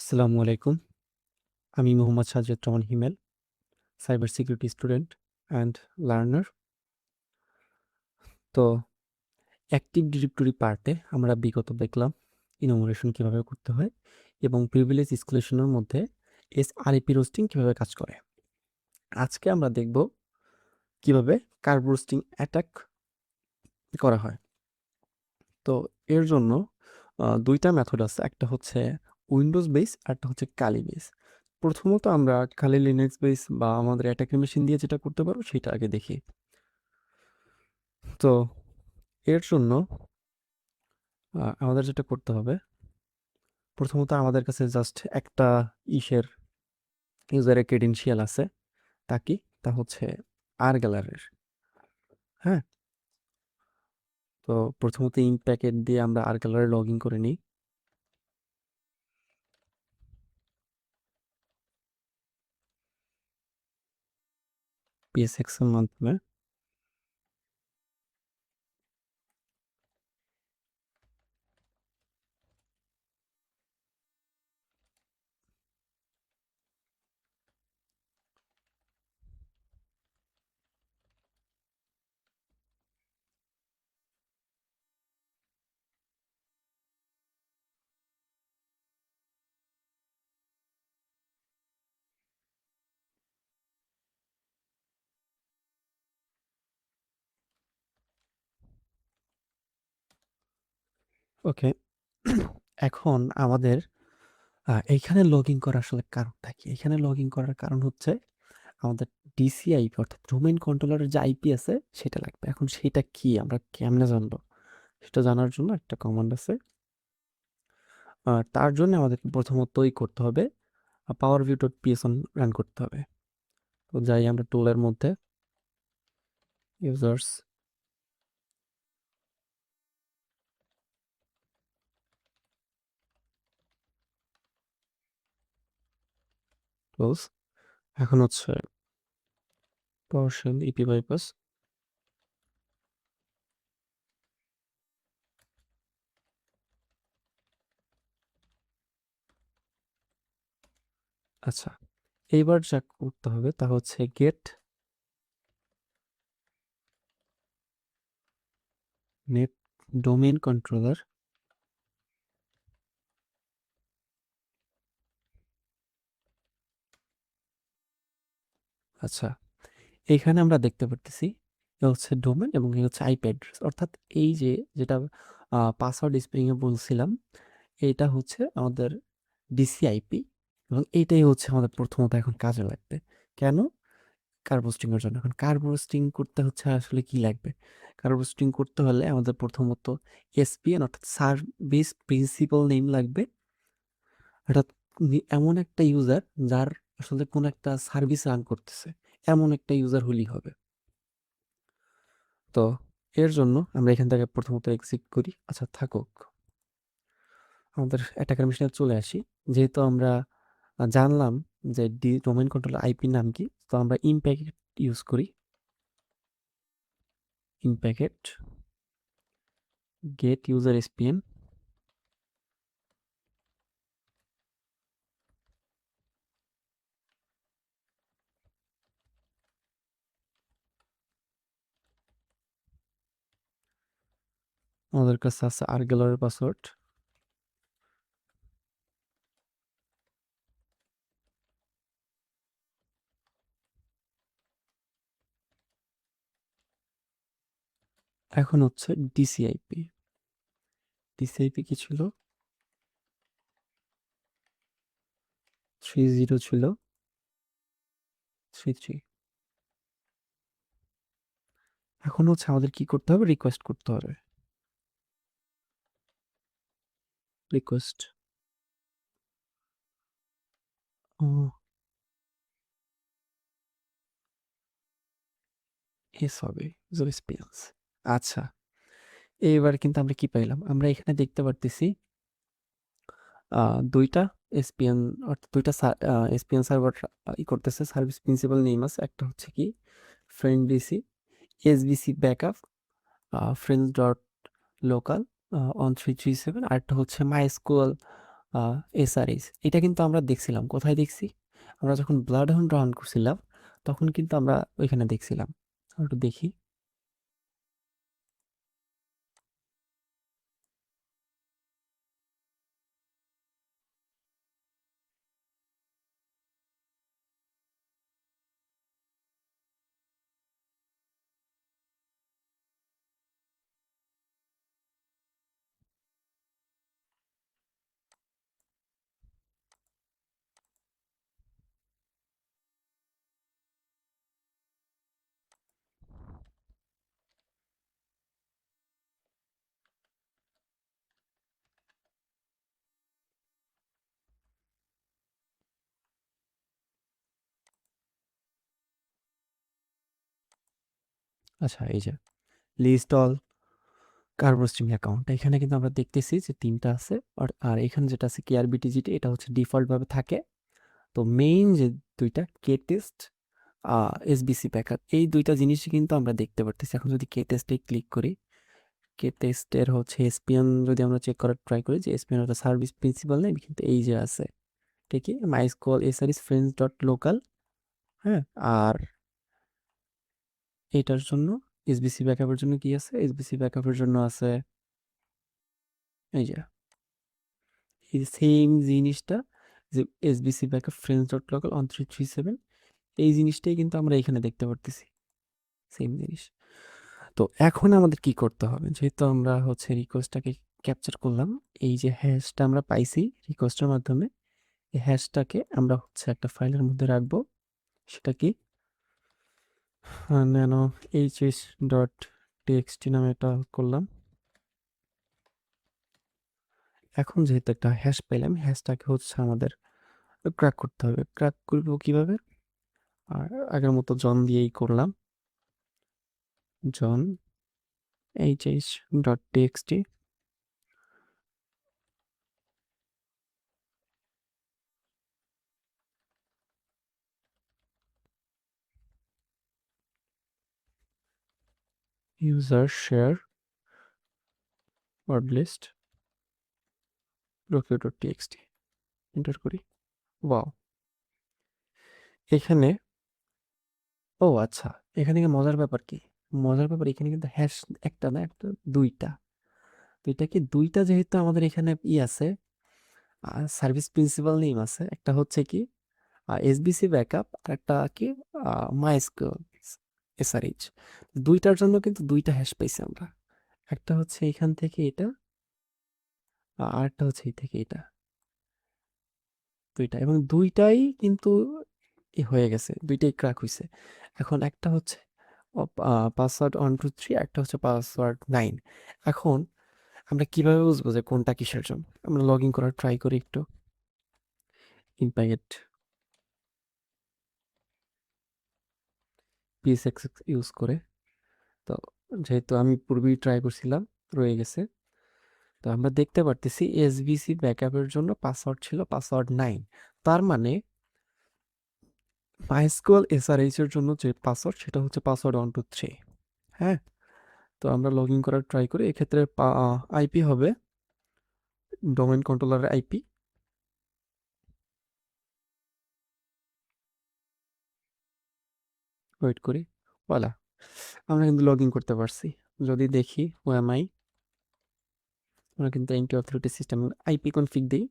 আসসালামু আলাইকুম। আমি Mohammad Sajjad Rahman Himel, cyber security student and learner. তো অ্যাক্টিভ ডিরেক্টরি পার্টে আমরা বিগত দেখলাম ইনুমারেশন কিভাবে করতে হয় এবং প্রিভিলেজ এসকেলেশনের মধ্যে এসআরইপি রোস্টিং কিভাবে কাজ করে। আজকে আমরা দেখব কিভাবে কার্ভ রোস্টিং অ্যাটাক করা হয়। তো এর জন্য ২টা মেথড আছে। একটা হচ্ছে উইন্ডোজ বেস, আরেকটা হচ্ছে কালি বেস। প্রথমত আমরা কালি লিনাক্স বেস বা আমাদের অ্যাটাকের মেশিন দিয়ে যেটা করতে পারবো সেটা আগে দেখি। তো এর জন্য আমাদের যেটা করতে হবে, প্রথমত আমাদের কাছে জাস্ট একটা ইসের ইউজারের ক্রেডেনশিয়াল আছে। তা কি? তা হচ্ছে আর গ্যালারির। হ্যাঁ? তো প্রথমত ইন প্যাকেট দিয়ে আমরা আর গ্যালারি লগ ইন করে নিই। PSX এর মাধ্যমে। ওকে। এখন আমাদের এইখানে লগ ইন করার আসলে কারণটা কি? এখানে লগ ইন করার কারণ হচ্ছে আমাদের DCIP অর্থাৎ ডোমেইন কন্ট্রোলারের যে আইপি আছে সেটা লাগবে। এখন সেটা কি? আমরা কেমনে জানবো? সেটা জানার জন্য একটা কমান্ড আছে। তার জন্য আমাদেরকে প্রথমতই করতে হবে powerview.pson রান করতে হবে। তো যাই আমরা টুলের মধ্যে, ইউজার্স, টুলস। এখন হচ্ছে PowerShell ইপি বাইপাস। আচ্ছা, এইবার যা করতে হবে তা হচ্ছে গেট নেট ডোমেইন কন্ট্রোলার। আচ্ছা, এইখানে আমরা দেখতে পারতেছি এ হচ্ছে ডোমেন এবং এ হচ্ছে আইপি অ্যাড্রেস। অর্থাৎ এই যে যেটা পাসওয়ার্ড স্প্রিং এ বলছিলাম, এইটা হচ্ছে আমাদের ডিসিআইপি এবং এইটাই হচ্ছে আমাদের প্রথমত এখন কাজে লাগবে। কেন? কার্ভ হোস্টিং এর জন্য। এখন কার্ভ হোস্টিং করতে হচ্ছে আসলে কি লাগবে? কার্ভ হোস্টিং করতে হলে আমাদের প্রথমত এসপিএন অর্থাৎ সার্ভিস প্রিন্সিপাল নেম লাগবে। অর্থাৎ এমন একটা ইউজার যার আসলে কোনো একটা সার্ভিস রান করতেছে, এমন একটা ইউজার হলেই হবে। তো এর জন্য আমরা এখান থেকে প্রথমত এক্সিট করি। আচ্ছা থাকুক। আমাদের অ্যাটাকার মেশিনে চলে আসি। যেহেতু আমরা জানলাম যে ডোমেইন কন্ট্রোলার আইপি নাম কি, তো আমরা ইন প্যাকেট ইউজ করি। Impacket get user SPN. আমাদের কাছে আছে আরগেলারের পাসওয়ার্ড। এখন হচ্ছে ডিসিআইপি। ডিসিআইপি কি ছিল? 30 ছিল, 33। এখন হচ্ছে আমাদের কি করতে হবে? রিকোয়েস্ট করতে হবে। রিকোয়েস্ট এস হবে, ইউজার এসপিএনস। আচ্ছা, এইবার কিন্তু আমরা কি পাইলাম? আমরা এখানে দেখতে পারতেছি ২টা এসপিএন অর্থাৎ ২টা এসপিএন সার্ভার করতেছে। সার্ভিস প্রিন্সিপাল নেম আছে। একটা হচ্ছে কি ফ্রেন্ড বিসি, এসবিসি ব্যাকআপ, ফ্রেন্ডস ডট লোকাল 1337। আরেকটা হচ্ছে মাই এসকিউএল এসআরএইচ এটা কিন্তু আমরা দেখছিলাম কোথায় দেখছি আমরা যখন ব্লাড হাউন্ড রান করছিলাম তখন কিন্তু আমরা ওইখানে দেখছিলাম আমরা একটু দেখি আচ্ছা এই যে লিস্ট অল কার্বোস্ট্রিম অ্যাকাউন্ট এখানে কিন্তু আমরা দেখতেছি যে তিনটা আছে আর এখানে যেটা আছে কেআরবিটিজিটি এটা হচ্ছে ডিফল্ট ভাবে থাকে তো মেইন যে দুইটা কে টেস্ট এসবিসি ব্যাকআপ এই দুইটা জিনিসই কিন্তু আমরা দেখতে পারতেছি এখন যদি কে টেস্টে ক্লিক করি কে টেস্টের হচ্ছে এসপিএন যদি আমরা চেক করার ট্রাই করি যে এসপিএন একটা সার্ভিস প্রিন্সিপাল নেই কিন্তু এই যে আছে ঠিকই মাইস্কল এসআরইস ফ্রেন্ডস ডট লোকাল হ্যাঁ আর এটার জন্য এসবিসি ব্যাকআপের জন্য কি আছে এসবিসি ব্যাকআপের জন্য আছে এই যে এই সেম জিনিসটা যে SBC backup friends dot local 1337 এই জিনিসটাই কিন্তু আমরা এখানে দেখতে পারতেছি সেম জিনিস তো এখন আমাদের কি করতে হবে যেহেতু আমরা হচ্ছে রিকোয়েস্টটাকে ক্যাপচার করলাম এই যে হ্যাশটা আমরা পাইছি রিকোয়েস্টের মাধ্যমে এই হ্যাশটাকে আমরা হচ্ছে একটা ফাইলের মধ্যে রাখবো সেটা কি ন্যানো এইচএস ডট টিএক্সটি নামে এটা করলাম এখন যেহেতু একটা হ্যাশ পেলাম হ্যাশটাকে হচ্ছে আমাদের ক্র্যাক করতে হবে ক্র্যাক করবো কিভাবে আর আগের মতো জন দিয়েই করলাম John HS dot TXT user share word list RockYou dot TXT enter করি ওয়াও এখানে ও আচ্ছা এখানে কি মজার ব্যাপার কি মজার ব্যাপার এখানে কিন্তু হ্যাশ একটা না একটা দুইটা তো এটা কি দুইটা যেহেতু আমাদের এখানে আছে সার্ভিস প্রিন্সিপাল নেম আছে একটা হচ্ছে কি এসবিসি ব্যাকআপ আর একটা কি মাইস্কুয়েল এসআরএইচ দুইটার জন্য কিন্তু দুইটা হ্যাশ পাইছি আমরা একটা হচ্ছে এখান থেকে এটা আর একটা হচ্ছে এই থেকে এটা দুইটা এবং দুইটাই কিন্তু হয়ে গেছে দুইটাই ক্র্যাক হয়েছে এখন একটা হচ্ছে পাসওয়ার্ড 123 একটা হচ্ছে পাসওয়ার্ড 9 এখন আমরা কিভাবে বুঝবো যে কোনটা কিসের জন্য আমরা লগ ইন করার ট্রাই করি একটু ইনপাইট পিএসএক্স ইউজ করে তো যেহেতু আমি পূর্বেই ট্রাই করছিলাম রয়ে গেছে তো আমরা দেখতে পারতেছি এসবিসি ব্যাকআপের জন্য পাসওয়ার্ড ছিল পাসওয়ার্ড 9 তার মানে মাইস্কুয়েল এসআরএইচ এর জন্য যে পাসওয়ার্ড সেটা হচ্ছে পাসওয়ার্ড 123 হ্যাঁ তো আমরা লগ ইন করার ট্রাই করি এক্ষেত্রে আইপি হবে ডোমেইন কন্ট্রোলারের আইপি ওয়েট করি বলা আমরা কিন্তু লগ ইন করতে পারছি যদি দেখি ওএমআই আমরা কিন্তু anti authority system IP config দিই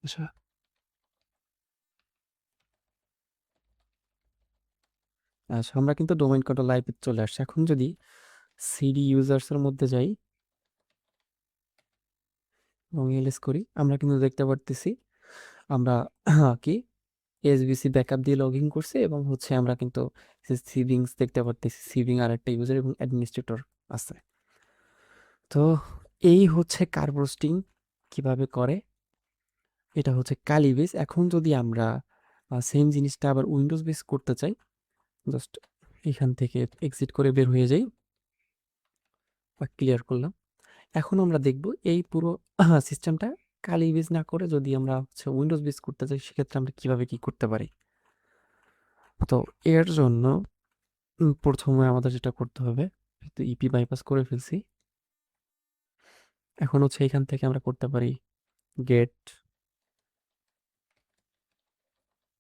আচ্ছা আচ্ছা আমরা কিন্তু ডোমেইন কন্ট্রোল আইপি চলে আসছে এখন যদি সিডি ইউজার্সের মধ্যে যাই এবং এলএস করি আমরা কিন্তু দেখতে পারতেছি আমরা কি এসবিসি ব্যাকআপ দিয়ে লগ ইন করছি এবং হচ্ছে আমরা কিন্তু সিভিংস দেখতে পারতেছি সিভিং আর একটা ইউজার এবং অ্যাডমিনিস্ট্রেটর আছে তো এই হচ্ছে কার্বোস্টিং কিভাবে করে এটা হচ্ছে কালি বেস এখন যদি আমরা সেম জিনিসটা আবার উইন্ডোজ বেস করতে চাই জাস্ট এখান থেকে এক্সিট করে বের হয়ে যাই বা ক্লিয়ার করলাম এখন আমরা দেখব এই পুরো সিস্টেমটা কালি বেস না করে যদি আমরা হচ্ছে উইন্ডোজ বেস করতে চাই সেক্ষেত্রে আমরা কিভাবে কি করতে পারি তো এর জন্য প্রথমে আমাদের যেটা করতে হবে তো ইপি বাইপাস করে ফেলছি এখন হচ্ছে এখান থেকে আমরা করতে পারি get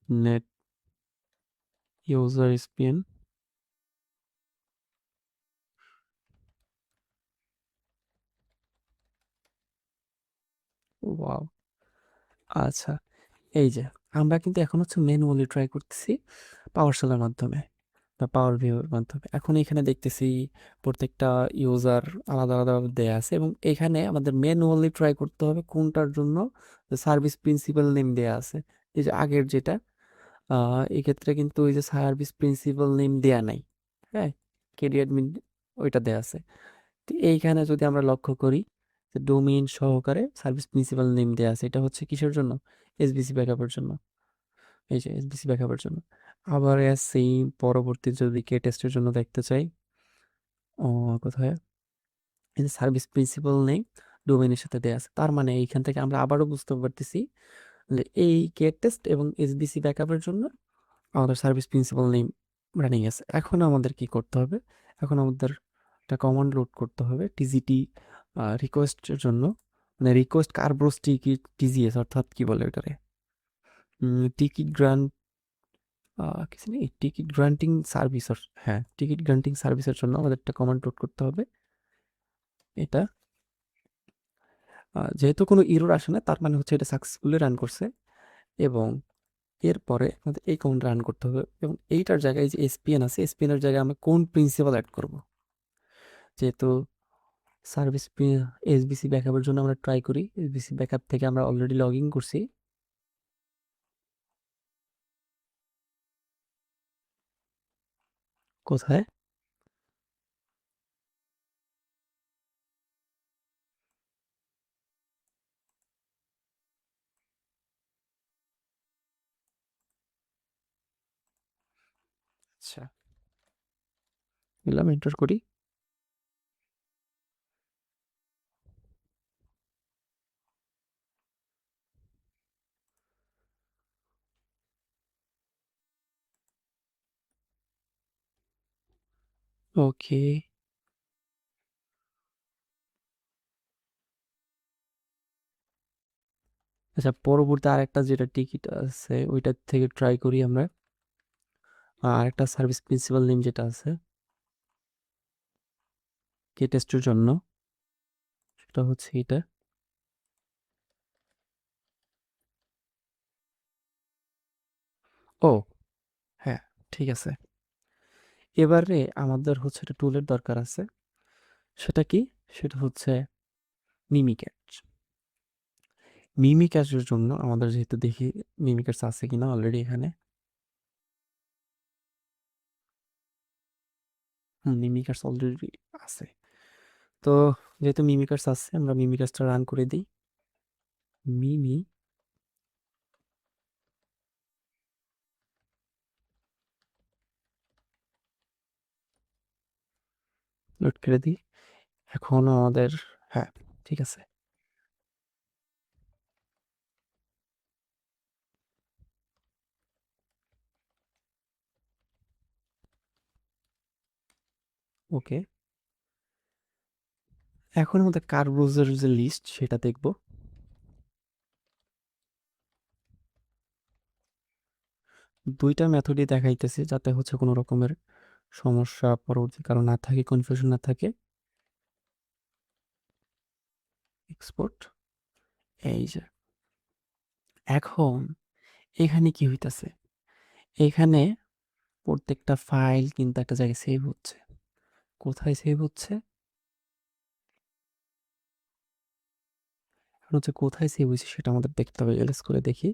net user spin. Wow, আচ্ছা, এই যে আমরা কিন্তু এখন হচ্ছে ম্যানুয়ালি ট্রাই করতেছি পাওয়ার শেলের মাধ্যমে বা পাওয়ার ভিউর মাধ্যমে। এখন এখানে দেখতেছি প্রত্যেকটা ইউজার আলাদা আলাদা দেয়া আছে এবং এখানে আমাদের ম্যানুয়ালি ট্রাই করতে হবে কোনটার জন্য সার্ভিস প্রিন্সিপাল নেম দেয়া আছে। এই যে আগের যেটা এক্ষেত্রে কিন্তু ওই যে সার্ভিস প্রিন্সিপাল নেম দেয়া নাই, হ্যাঁ, কেডি অ্যাডমিন ওইটা দেয়া আছে। তো এইখানে যদি আমরা লক্ষ্য করি যে ডোমেইন সহকারে সার্ভিস প্রিন্সিপাল নেম দেয়া আছে, এটা হচ্ছে কিসের জন্য? এসবিসি ব্যাকআপের জন্য। এই যে এসবিসি ব্যাকআপের জন্য। আবার সেই পরবর্তী যদি কে টেস্টের জন্য দেখতে চাই, ও কোথায়, এই যে সার্ভিস প্রিন্সিপাল নেম ডোমেইনের সাথে দেয়া আছে, তার মানে এইখান থেকে আমরা আবারও বুঝতে পারতেছি যে এই কে টেস্ট এবং এসবিসি ব্যাকআপের জন্য আমাদের সার্ভিস প্রিন্সিপাল নেম রানিং আছে। এখন আমাদের কি করতে হবে? এখন আমাদের একটা কমান্ড লোড করতে হবে টিজিটি রিকোয়েস্টের জন্য, মানে রিকোয়েস্ট কার্ব্রোস টিকিট টিজিএস, অর্থাৎ কি বলে ওটারে, টিকিট গ্রান্ট, কিছু নেই, টিকিট গ্রান্টিং সার্ভিস, হ্যাঁ, টিকিট গ্রান্টিং সার্ভিসের জন্য আমাদের একটা কমান্ড লোড করতে হবে। এটা যেহেতু কোনো ইরর আসে না, তার মানে হচ্ছে এটা সাকসেসফুলি রান করছে। এবং এরপরে আমাদের এই কমান্ড রান করতে হবে এবং এইটার জায়গায় যে এসপিএন আছে, এসপিএন এর জায়গায় আমরা কোন প্রিন্সিপাল অ্যাড করব। যেহেতু সার্ভিস এসবিসি ব্যাকআপের জন্য আমরা ট্রাই করি, এসবিসি ব্যাকআপ থেকে আমরা অলরেডি লগ ইন করছি। কোথায়? আচ্ছা, এলাম, এন্টার করি। ওকে, আচ্ছা, পরবর্তী আরেকটা যেটা টিকিট আছে ওইটার থেকে ট্রাই করি আমরা। আরেকটা সার্ভিস প্রিন্সিপাল নেম যেটা আছে কে টেস্টের জন্য, সেটা হচ্ছে এটা। ও হ্যাঁ, ঠিক আছে। এবারে আমাদের হচ্ছে একটা টুলের দরকার আছে। সেটা কি? সেটা হচ্ছে মিমিক্যাট। মিমিক্যাটের জন্য আমাদের যেহেতু দেখি মিমিক্যাটস আছে কিনা অলরেডি এখানে। মিমিক্যাটস অলরেডি আছে। তো যেহেতু মিমিক্যাটস আছে, আমরা মিমিক্যাটসটা রান করে দিই। মিমি লোড করে দিই। এখন আমাদের, হ্যাঁ, ঠিক আছে। ওকে, এখন আমাদের কার ব্রাউজার যে লিস্ট সেটা দেখব। দুইটা মেথডই দেখাইতেছে যাতে হচ্ছে কোনো রকমের সমস্যা পরবর্তী কারণ না থাকে, কনফিউশন না থাকে। এক্সপোর্ট, এই যে এখন এখানে কি হইতাছে, এখানে প্রত্যেকটা ফাইল কিন্তু একটা জায়গায় সেভ হচ্ছে। কোথায় সেভ হচ্ছে? এখন হচ্ছে কোথায় সেভ হয়েছে সেটা আমাদের দেখতে হবে। এলএস করে দেখি।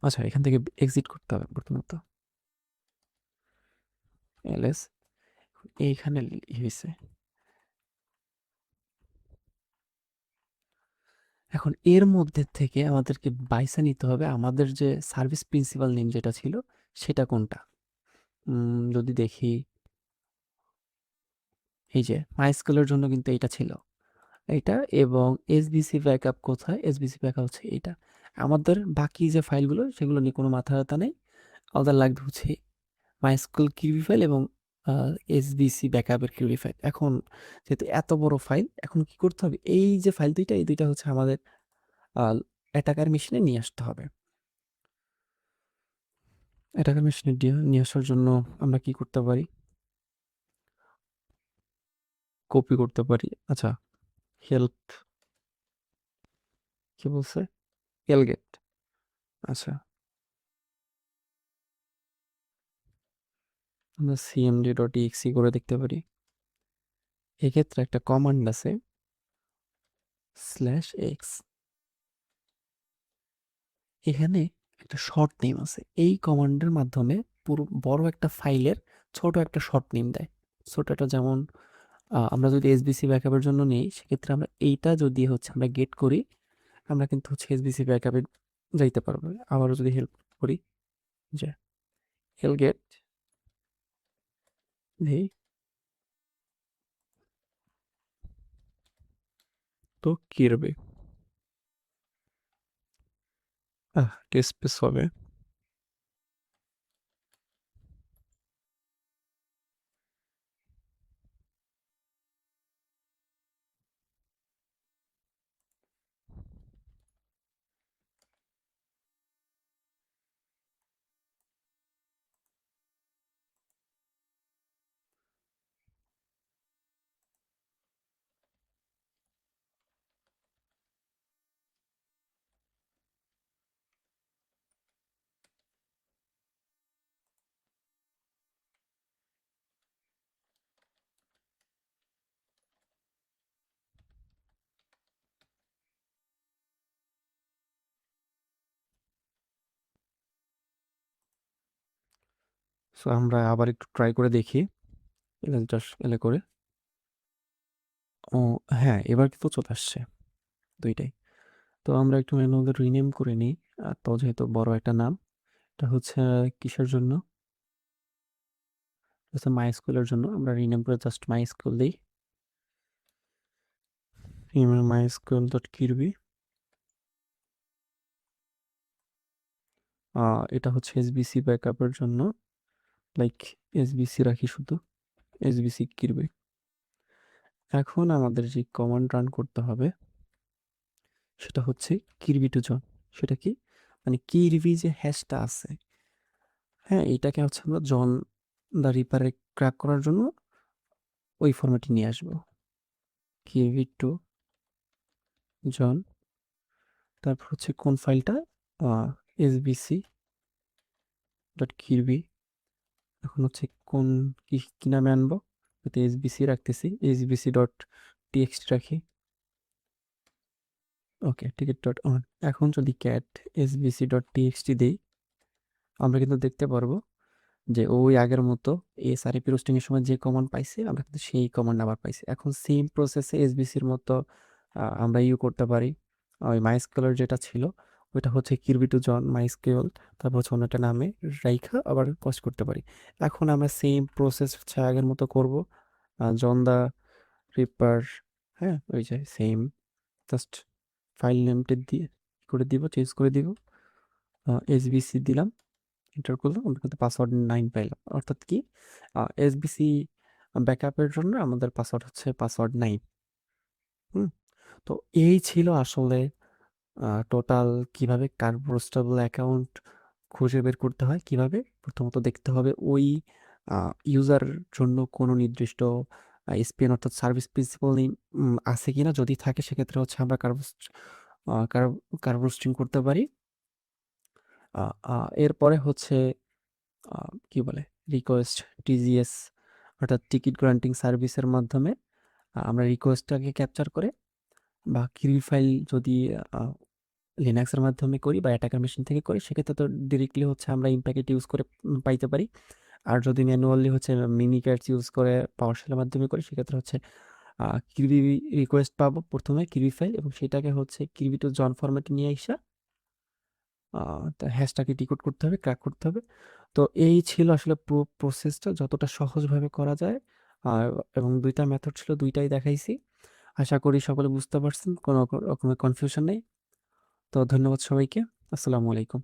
আচ্ছা, এখান থেকে এক্সিট করতে হবে প্রথমত। এলএস, এইখানে হয়েছে। এখন এর মধ্যে থেকে আমাদেরকে বাইসা নিতে হবে আমাদের যে সার্ভিস প্রিন্সিপাল নেম যেটা ছিল সেটা কোনটা। যদি দেখি, এই যে মাইস্কুলের জন্য কিন্তু এটা ছিল, এইটা। এবং এসবিসি ব্যাকআপ কোথায়? এসবিসি ব্যাকআপ হচ্ছে এইটা। আমাদের বাকি যে ফাইলগুলো সেগুলো নিয়ে কোনো মাথা ব্যথা নেই। আমাদের লাগবে হচ্ছে মাইস্কুল কিউবি ফাইল এবং এসবিসি ব্যাকআপের কিউরি ফাইল। এখন যেহেতু এত বড় ফাইল, এখন কি করতে হবে? এই যে ফাইল দুইটা, এই দুইটা হচ্ছে আমাদের অ্যাটাকার মেশিনে নিয়ে আসতে হবে। অ্যাটাকার মেশিনে নিয়ে আসার জন্য আমরা কি করতে পারি? কপি করতে পারি। আচ্ছা, হেল্প কি বলছে? এলগেট। আচ্ছা, আমরা cmd.exe করে দেখতে পারি। এক্ষেত্রে একটা কমান্ড আছে /x, এখানে একটা শর্ট নেম আছে। এই কমান্ডের মাধ্যমে পুরো বড় একটা ফাইলের ছোট একটা শর্ট নেম দেয়। ছোটটা যেমন আমরা যদি এসবিসি ব্যাকআপের জন্য নেই, সেক্ষেত্রে আমরা এইটা যদি হচ্ছে আমরা গেট করি, আমরা কিন্তু হচ্ছে এসবিসি ব্যাকআপে যাইতে পারবো। আবারও যদি হেল্প করি, যে হেলগেট নেই, তো কি হবে? স্পেস হবে। সো আমরা আবার একটু ট্রাই করে দেখি, এলে করে। ও হ্যাঁ, এবার কিন্তু চলে আসছে দুইটাই। তো আমরা একটু ম্যানুয়ালি রিনেম করে নিই। তো যেহেতু বড় একটা নাম, এটা হচ্ছে কিসের জন্য? হচ্ছে মাই স্কুলের জন্য। আমরা রিনেম করে জাস্ট মাই স্কুল দিই। My school dot Kirby. এটা হচ্ছে এসবিসি ব্যাকআপের জন্য, লাইক এসবিসি রাখি শুধু, এসবিসি কিরবি। এখন আমাদের যে কমান্ড রান করতে হবে সেটা হচ্ছে কিরবি টু জন। সেটা কি? মানে কিরবি যে হ্যাশটা আছে, হ্যাঁ, এটাকে হচ্ছে আমরা জন দা রিপারে ক্র্যাক করার জন্য ওই ফরম্যাটে নিয়ে আসবো। কিরবি টু জন, তারপর হচ্ছে কোন ফাইলটা? SBC dot Kirby. এখন হচ্ছে কোন কি নামে আনবো? এতে এসবিসি রাখতেছি, এসবিসি ডট টিএক্সটি রাখি। ওকে, টিকিট ডট অন। এখন যদি ক্যাট এসবিসি ডট টিএক্সটি দিই, আমরা কিন্তু দেখতে পারবো যে ওই আগের মতো এসআরপি রোস্টিং এর সময় যে কমান্ড পাইছি, আমরা কিন্তু সেই কমান্ড আবার পাইছি। এখন সেম প্রসেসে এসবিসির মতো আমরা করতে পারি। ওই মাইস্কেলের যেটা ছিল, ওইটা হচ্ছে কিরবি টু জন মাইস্কেল, তারপর হচ্ছে অন্য একটা নামে রাইখা আবার কষ্ট করতে পারি। এখন আমরা সেম প্রসেস হচ্ছে আগের মতো করব। জন দা রিপার, হ্যাঁ, ওই যে সেম, জাস্ট ফাইল নেমটা দিয়ে করে দিব, চেঞ্জ করে দিব। এসবিসি দিলাম, এন্টার করলাম, আমরা কিন্তু পাসওয়ার্ড 9 পাইলাম। অর্থাৎ কি, এসবিসি ব্যাকআপের জন্য আমাদের পাসওয়ার্ড হচ্ছে পাসওয়ার্ড 9। হুম, তো এই ছিল আসলে টোটাল কিভাবে কার্বোস্টেবল অ্যাকাউন্ট খুঁজে বের করতে হয়। কিভাবে প্রথমত দেখতে হবে ওই ইউজার জন্য কোনো নির্দিষ্ট এসপিএন অর্থাৎ সার্ভিস প্রিন্সিপাল নেম আছে কিনা। যদি থাকে সেক্ষেত্রে হচ্ছে আমরা কার্বোস্টিং করতে পারি। এরপরে হচ্ছে কি বলে, রিকোয়েস্ট টিজিএস অর্থাৎ টিকিট গ্রান্টিং সার্ভিসের মাধ্যমে আমরা রিকোয়েস্টটাকে ক্যাপচার করে, বা কিরি ফাইল যদি লিনাক্সের মাধ্যমে করি বা অ্যাটাকার মেশিন থেকে করি, সেক্ষেত্রে তো ডিরেক্টলি হচ্ছে আমরা ইমপ্যাকেট ইউজ করে পাইতে পারি। আর যদি ম্যানুয়ালি হচ্ছে মিনি ক্যাটস ইউজ করে পাওয়ারশেলের মাধ্যমে করি, সেক্ষেত্রে হচ্ছে কিরবি রিকোয়েস্ট পাবো প্রথমে কিরবি ফাইল, এবং সেটাকে হচ্ছে কিরবি টু জন ফরম্যাটে নিয়ে আসা হ্যাশটাকে ডিকোড করতে হবে, ক্র্যাক করতে হবে। তো এই ছিল আসলে পুরো প্রসেসটা যতটা সহজভাবে করা যায়। আর এবং দুইটা মেথড ছিল, দুইটাই দেখাইছি। আশা করি সকলে বুঝতে পারছেন, কোনো রকমের কনফিউশন নেই। তো ধন্যবাদ সবাইকে। আসসালামু আলাইকুম।